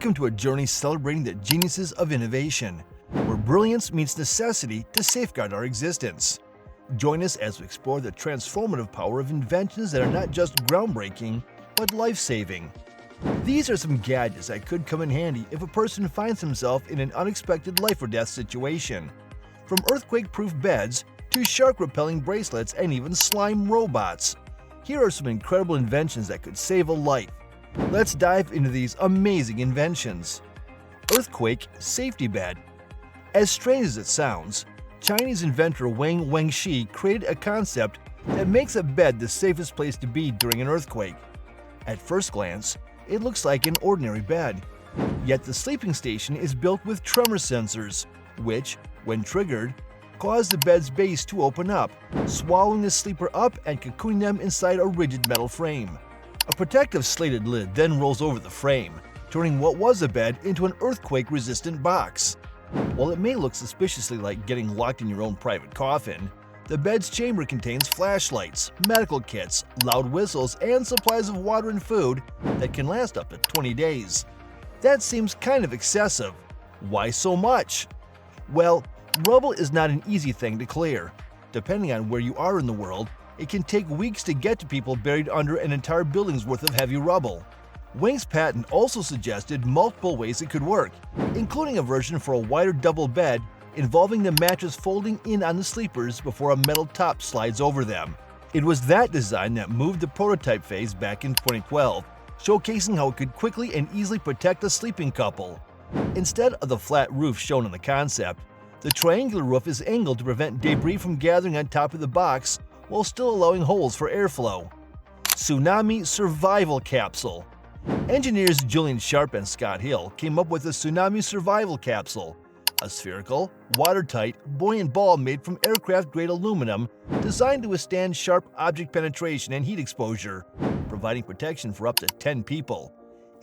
Welcome to a journey celebrating the geniuses of innovation, where brilliance meets necessity to safeguard our existence. Join us as we explore the transformative power of inventions that are not just groundbreaking, but life-saving. These are some gadgets that could come in handy if a person finds himself in an unexpected life or death situation. From earthquake-proof beds to shark-repelling bracelets and even slime robots. Here are some incredible inventions that could save a life. Let's dive into these amazing inventions. Earthquake Safety Bed. As strange as it sounds, Chinese inventor Wang Wengshi created a concept that makes a bed the safest place to be during an earthquake. At first glance, it looks like an ordinary bed. Yet the sleeping station is built with tremor sensors, which, when triggered, cause the bed's base to open up, swallowing the sleeper up and cocooning them inside a rigid metal frame. A protective slated lid then rolls over the frame, turning what was a bed into an earthquake-resistant box. While it may look suspiciously like getting locked in your own private coffin, the bed's chamber contains flashlights, medical kits, loud whistles, and supplies of water and food that can last up to 20 days. That seems kind of excessive. Why so much? Well, rubble is not an easy thing to clear. Depending on where you are in the world, it can take weeks to get to people buried under an entire building's worth of heavy rubble. Wang's patent also suggested multiple ways it could work, including a version for a wider double bed involving the mattress folding in on the sleepers before a metal top slides over them. It was that design that moved the prototype phase back in 2012, showcasing how it could quickly and easily protect a sleeping couple. Instead of the flat roof shown in the concept, the triangular roof is angled to prevent debris from gathering on top of the box while still allowing holes for airflow. Tsunami Survival Capsule. Engineers Julian Sharp and Scott Hill came up with a tsunami survival capsule, a spherical, watertight, buoyant ball made from aircraft-grade aluminum designed to withstand sharp object penetration and heat exposure, providing protection for up to 10 people.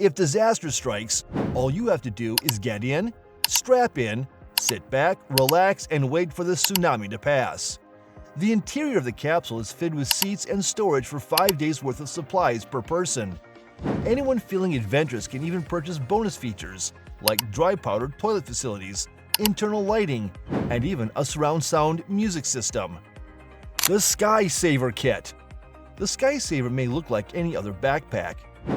If disaster strikes, all you have to do is get in, strap in, sit back, relax, and wait for the tsunami to pass. The interior of the capsule is fitted with seats and storage for 5 days' worth of supplies per person. Anyone feeling adventurous can even purchase bonus features like dry powder toilet facilities, internal lighting, and even a surround sound music system. The Sky Saver Kit. The Sky Saver may look like any other backpack,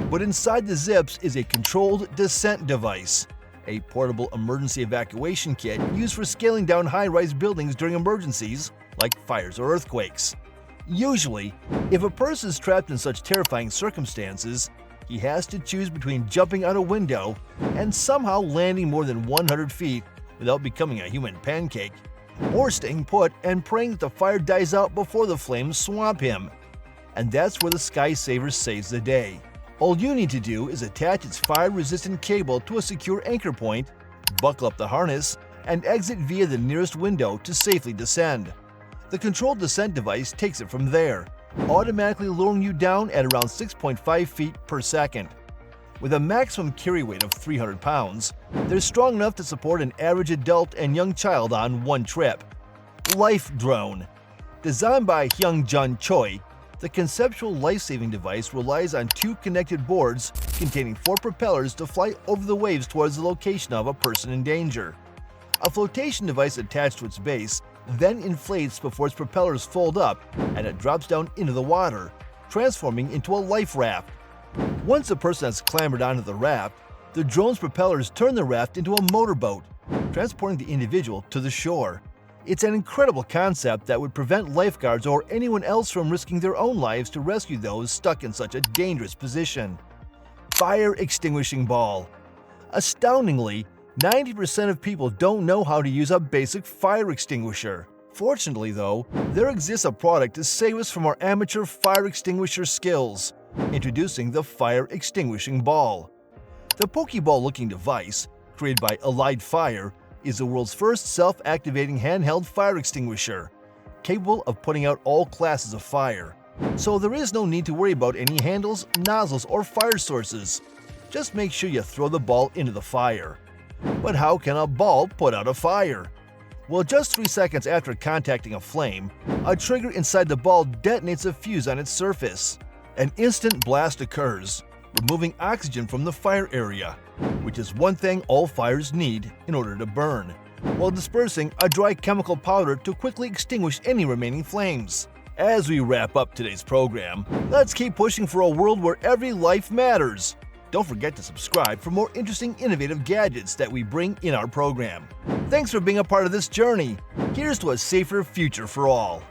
but inside the zips is a controlled descent device, a portable emergency evacuation kit used for scaling down high-rise buildings during emergencies like fires or earthquakes. Usually, if a person is trapped in such terrifying circumstances, he has to choose between jumping out a window and somehow landing more than 100 feet without becoming a human pancake, or staying put and praying that the fire dies out before the flames swamp him. And that's where the Sky Saver saves the day. All you need to do is attach its fire-resistant cable to a secure anchor point, buckle up the harness, and exit via the nearest window to safely descend. The controlled descent device takes it from there, automatically lowering you down at around 6.5 feet per second. With a maximum carry weight of 300 pounds, they're strong enough to support an average adult and young child on one trip. Life Drone. Designed by Hyung-Jun Choi, the conceptual life-saving device relies on 2 connected boards containing 4 propellers to fly over the waves towards the location of a person in danger. A flotation device attached to its base then inflates before its propellers fold up and it drops down into the water, transforming into a life raft. Once a person has clambered onto the raft, the drone's propellers turn the raft into a motorboat, transporting the individual to the shore. It's an incredible concept that would prevent lifeguards or anyone else from risking their own lives to rescue those stuck in such a dangerous position. Fire Extinguishing Ball. Astoundingly, 90% of people don't know how to use a basic fire extinguisher. Fortunately though, there exists a product to save us from our amateur fire extinguisher skills. Introducing the Fire Extinguishing Ball. The Pokeball-looking device, created by Allied Fire, is the world's first self-activating handheld fire extinguisher, capable of putting out all classes of fire. So there is no need to worry about any handles, nozzles, or fire sources. Just make sure you throw the ball into the fire. But how can a ball put out a fire? Well, just 3 seconds after contacting a flame, a trigger inside the ball detonates a fuse on its surface. An instant blast occurs, removing oxygen from the fire area, which is one thing all fires need in order to burn, while dispersing a dry chemical powder to quickly extinguish any remaining flames. As we wrap up today's program, let's keep pushing for a world where every life matters. Don't forget to subscribe for more interesting, innovative gadgets that we bring in our program. Thanks for being a part of this journey. Here's to a safer future for all.